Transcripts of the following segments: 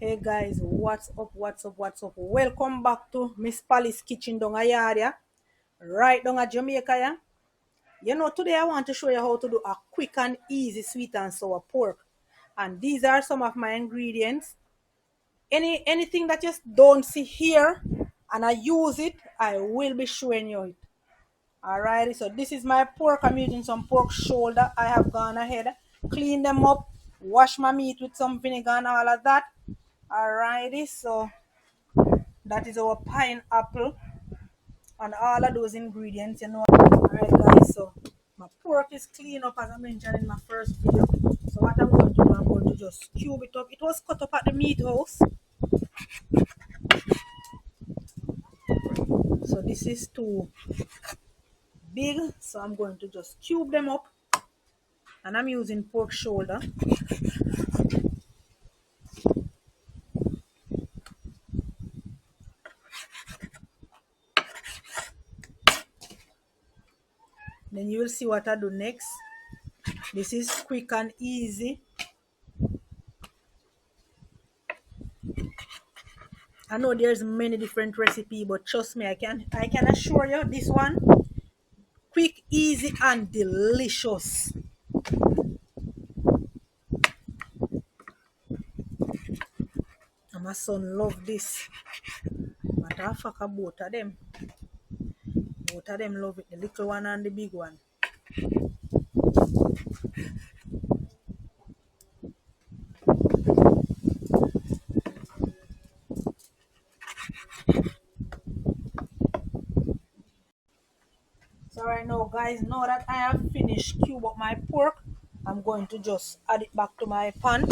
Hey guys, what's up, welcome back to Miss Pally's kitchen down a yard, yeah? Right down at Jamaica, yeah? Today I want to show you how to do a quick and easy sweet and sour pork, and these are some of my ingredients. Anything that you don't see here and I use it, I will be showing you it. Alrighty, so this is my pork. I'm using some pork shoulder. I have gone ahead, clean them up, wash my meat with some vinegar and all of that. Alrighty, so that is our pineapple and all of those ingredients, Alright guys, so my pork is clean up as I mentioned in my first video. So what I'm going to do, I'm going to just cube it up. It was cut up at the meat house. So this is too big, so I'm going to just cube them up. And I'm using pork shoulder. Then you will see what I do next. This is quick and easy. I know there's many different recipes, but trust me, I can assure you this one, quick, easy, and delicious. And my son love this. But I fuck both of them. Both of them love it, the little one and the big one. So right now guys, now that I have finished cube up my pork, I'm going to just add it back to my pan.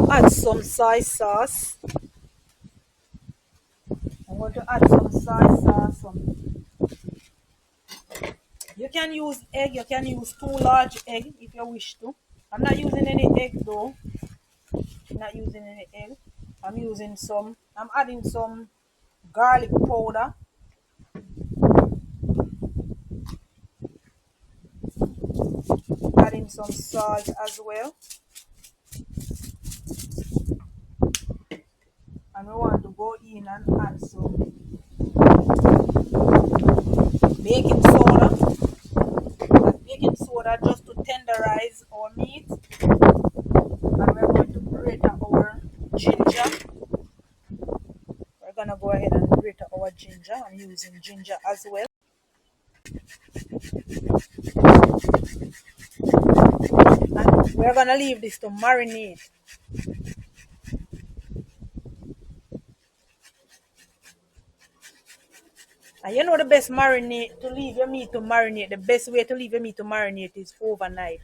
Add some soy sauce. I'm going to add some soy sauce. You can use egg, you can use 2 large eggs if you wish to. I'm not using any egg though. I'm adding some garlic powder. Adding some salt as well. And we want to go in and add some baking soda. Baking soda just to tenderize our meat. And we're going to grate our ginger. We're gonna go ahead and grate our ginger. I'm using ginger as well. And we're gonna leave this to marinate. And you know the best marinate to leave your meat to marinate, the best way to leave your meat to marinate is overnight.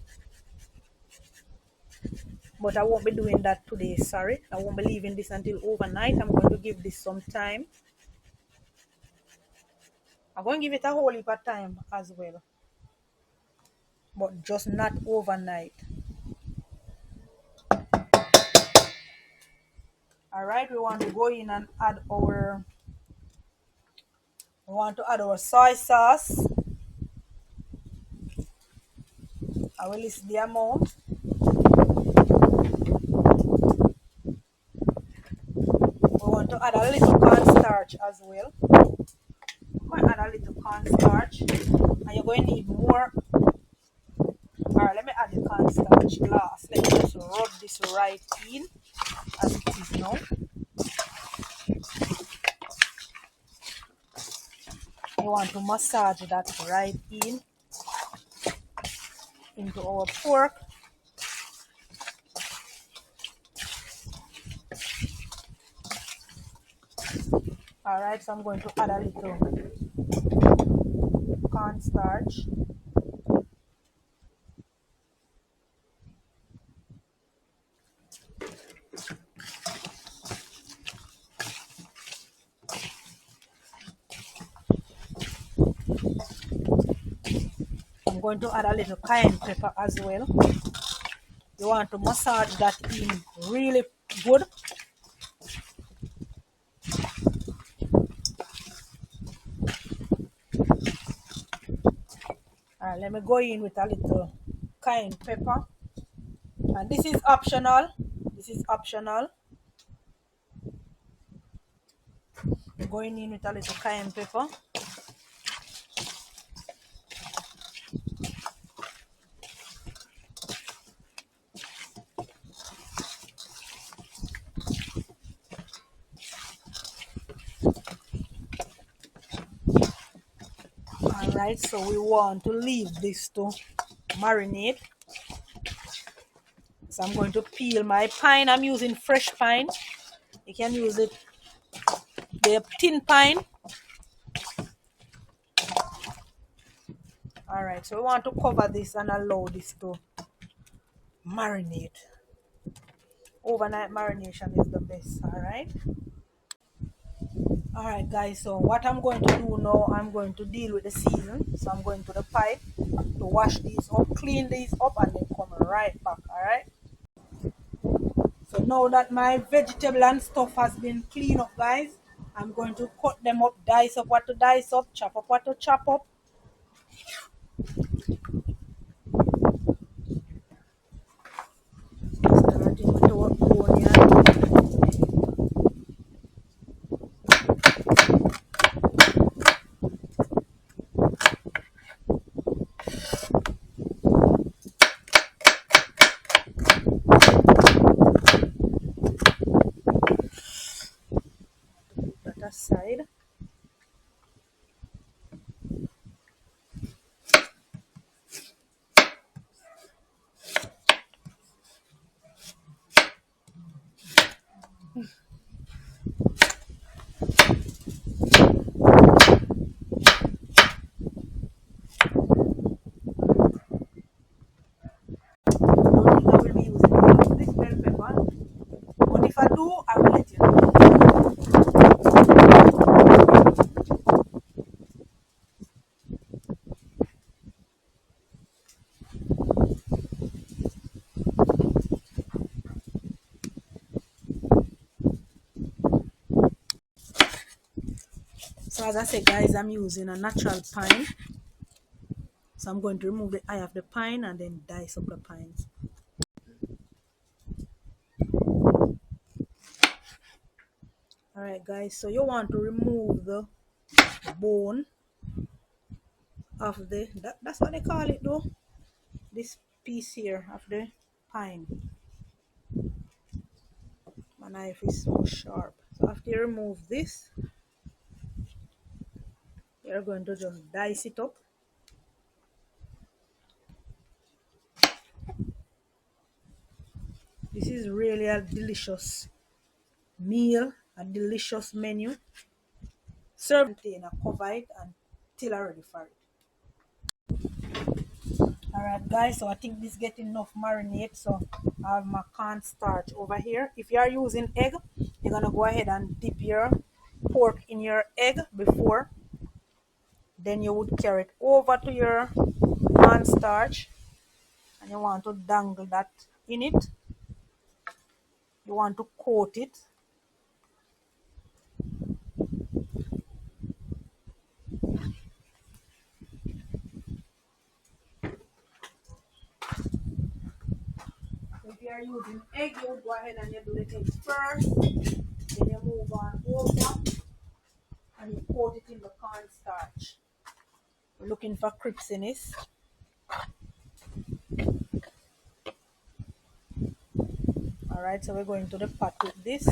But I won't be doing that today, sorry. I won't be leaving this until overnight. I'm going to give this some time. I'm going to give it a whole heap of time as well. But just not overnight. Alright, we want to go in and add our soy sauce. I will list the amount. We want to add a little cornstarch as well. I'm going to add a little cornstarch. And you're going to need more. Alright, let me add the cornstarch glass. Let me just rub this right in as it is now. We want to massage that right into our pork. Alright, so I'm going to add a little cornstarch. I'm going to add a little cayenne pepper as well. You want to massage that in really good. Alright, let me go in with a little cayenne pepper. And this is optional. This is optional. Going in with a little cayenne pepper. Alright, so we want to leave this to marinate. So I'm going to peel my pine. I'm using fresh pine. You can use it, the tin pine. Alright, so we want to cover this and allow this to marinate. Overnight marination is the best. Alright guys, so what I'm going to do now, I'm going to deal with the season. So I'm going to the pipe to wash these up, clean these up, and then come right back. Alright, so now that my vegetable and stuff has been cleaned up guys, I'm going to cut them up, dice up what to dice up, chop up what to chop up. Starting with our onion. Put that aside. I don't think I will be using all of this bell pepper, but if I do, I will let you know. So as I said guys, I'm using a natural pine. So I'm going to remove the eye of the pine and then dice up the pines. Alright guys, so you want to remove the bone of the, that's what they call it though, this piece here of the pine. My knife is so sharp. So after you remove this, you're going to just dice it up. This is really a delicious meal, a delicious menu. Serve it in a cover it until I'm ready for it. Alright guys, so I think this get enough marinade. So I have my cornstarch over here. If you are using egg, you're gonna go ahead and dip your pork in your egg before. Then you would carry it over to your cornstarch, and you want to dangle that in it. You want to coat it. So if you are using egg, you would go ahead and you do the egg first. Then you move on over and you coat it in the cornstarch. We're looking for crispiness. Alright, so we're going to the pot with this.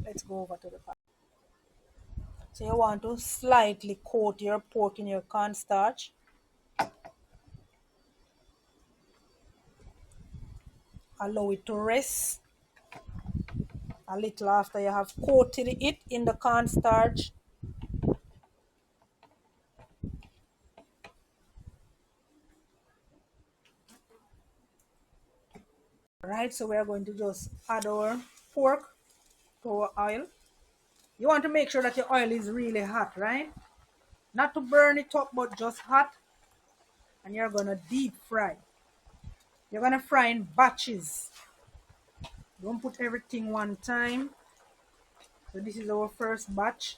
Let's go over to the pot. So you want to slightly coat your pork in your cornstarch. Allow it to rest a little after you have coated it in the cornstarch. Alright, so we are going to just add our pork to our oil. You want to make sure that your oil is really hot, right? Not to burn it up, but just hot. And you're going to deep fry. You're going to fry in batches. Don't put everything one time. So this is our first batch.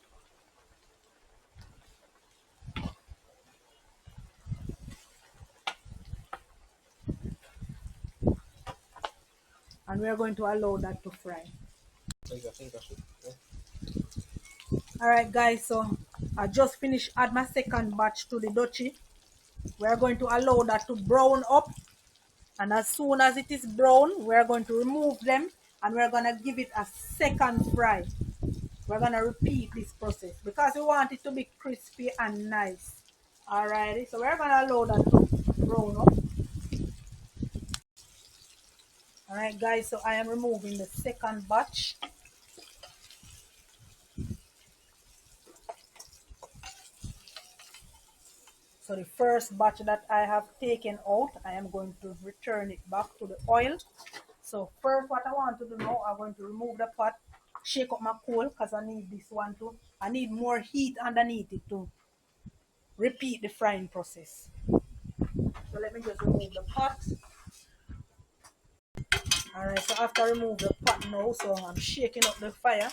and we're going to allow that to fry. Alright guys, so I just finished add my second batch to the duchy. We're going to allow that to brown up, and as soon as it is brown, we're going to remove them and we're going to give it a second fry. We're going to repeat this process because we want it to be crispy and nice. Alrighty, so we're going to allow that to brown up. Alright guys, so I am removing the second batch. So the first batch that I have taken out, I am going to return it back to the oil. So first what I want to do now, I'm going to remove the pot, shake up my coal because I need this one too. I need more heat underneath it to repeat the frying process. So let me just remove the pot. Alright, so after I remove the pot now, so I'm shaking up the fire.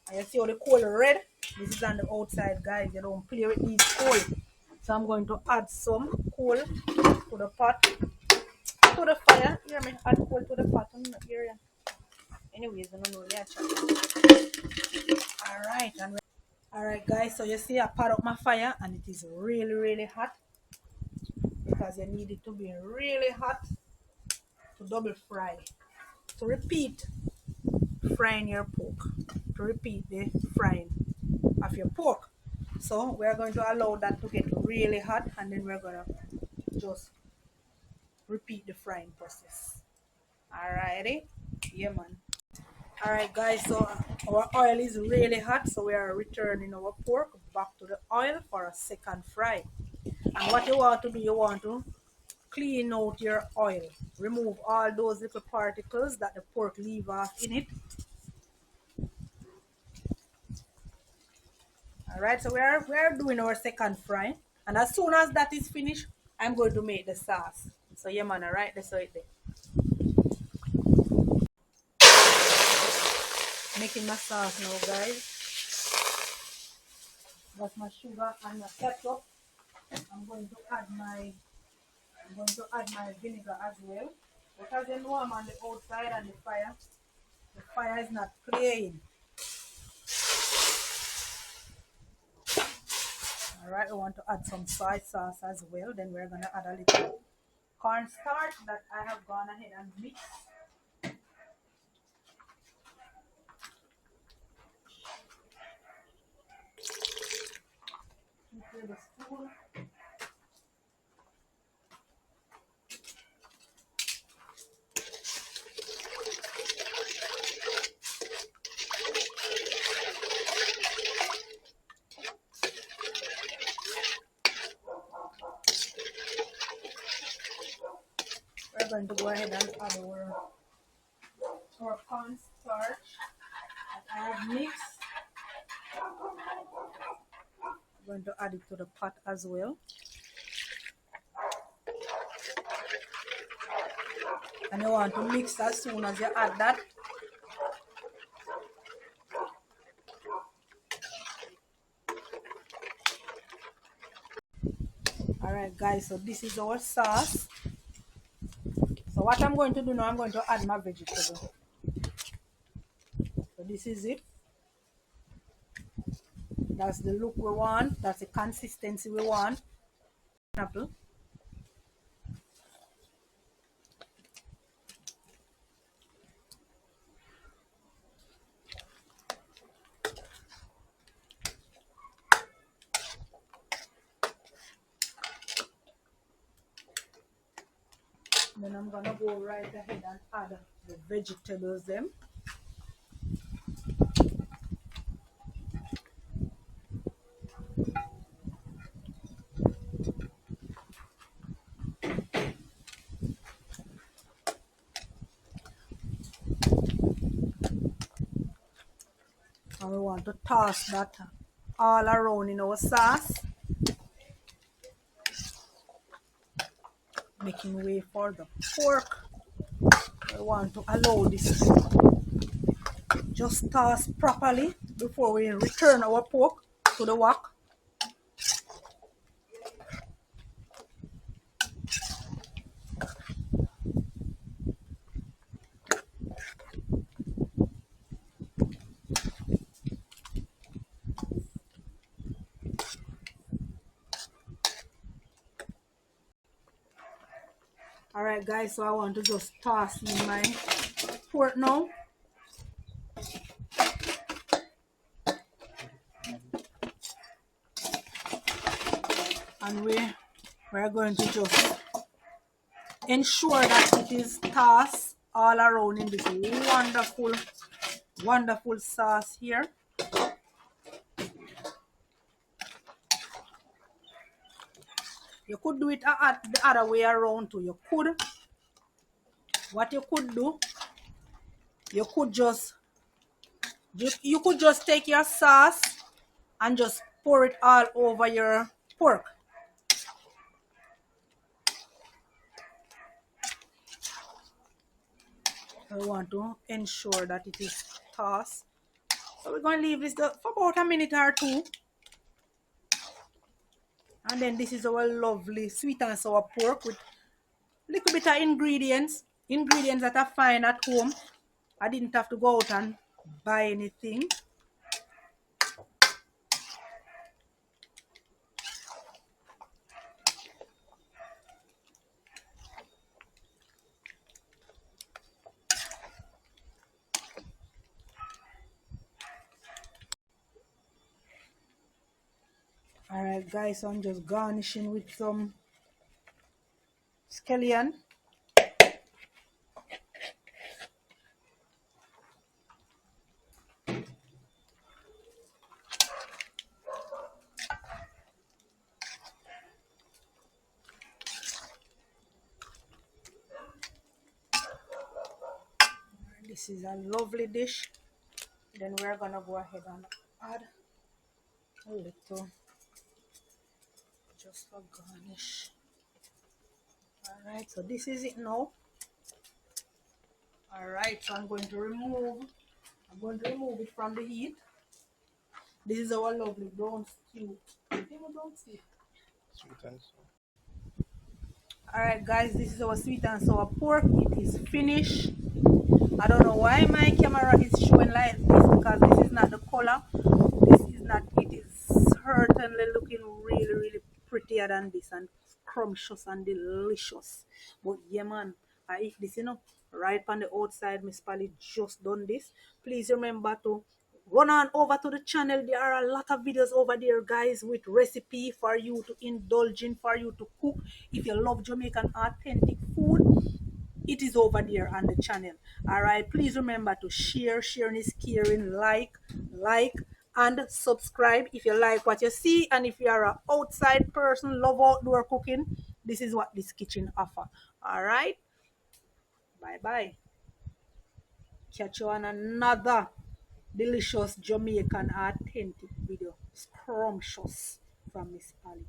And you see how the coal red? This is on the outside guys, you don't play with these coal. So I'm going to add some coal to the pot, to the fire. Hear me? Add coal to the pot. I'm not hearing. Anyways, I don't know. Yeah, alright, alright guys, so you see I pot up my fire and it is really hot because you need it to be really hot to double fry. To repeat frying your pork, to repeat the frying of your pork. So we're going to allow that to get really hot and then we're going to just repeat the frying process. Alrighty, yeah man. Alright guys, so our oil is really hot, so we are returning our pork back to the oil for a second fry. And what you want to do, you want to clean out your oil, remove all those little particles that the pork leave off in it. Alright, so we're doing our second fry, and as soon as that is finished, I'm going to make the sauce. So yeah man, alright, that's right there. Making my sauce now guys. That's my sugar and my ketchup. I'm going to add my vinegar as well. Because you know I'm on the outside and the fire is not playing. Alright, we want to add some soy sauce as well. Then we're going to add a little cornstarch that I have gone ahead and mixed. 2 tablespoons. We're going to go ahead and add our cornstarch that I have mixed. I'm going to add it to the pot as well. And you want to mix as soon as you add that. Alright guys, so this is our sauce. So what I'm going to do now, I'm going to add my vegetable. So this is it. That's the look we want. That's the consistency we want. Apple. Then I'm gonna go right ahead and add the vegetables them. And we want to toss that all around in our sauce. Making way for the pork. We want to allow this to just toss properly before we return our pork to the wok. All right, guys, so I want to just toss in my pork now. And we're going to just ensure that it is tossed all around in this wonderful sauce here. You could do it the other way around too. What you could do, you could just take your sauce and just pour it all over your pork. I want to ensure that it is tossed. So we're going to leave this for about a minute or two. And then this is our lovely sweet and sour pork with a little bit of ingredients that I find at home. I didn't have to go out and buy anything. Alright guys, so I'm just garnishing with some scallion. This is a lovely dish. Then we're gonna go ahead and add a little just for garnish. Alright, so this is it now. Alright, so I'm going to remove it from the heat. This is our lovely brown stew. Sweet and sour. Alright guys, this is our sweet and sour pork. It is finished. I don't know why my camera is showing like this, because this is not the color. This is not, it is certainly looking really prettier than this and scrumptious and delicious. But yeah man, I eat this, right on the outside. Miss Pally just done this. Please remember to run on over to the channel. There are a lot of videos over there, guys, with recipe for you to indulge in, for you to cook. If you love Jamaican authentic food, it is over there on the channel. All right, please remember to share. Sharing is caring. Like and subscribe if you like what you see. And if you are an outside person, love outdoor cooking, this is what this kitchen offer. All right, bye bye. Catch you on another delicious Jamaican authentic video. Scrumptious from Miss Pally.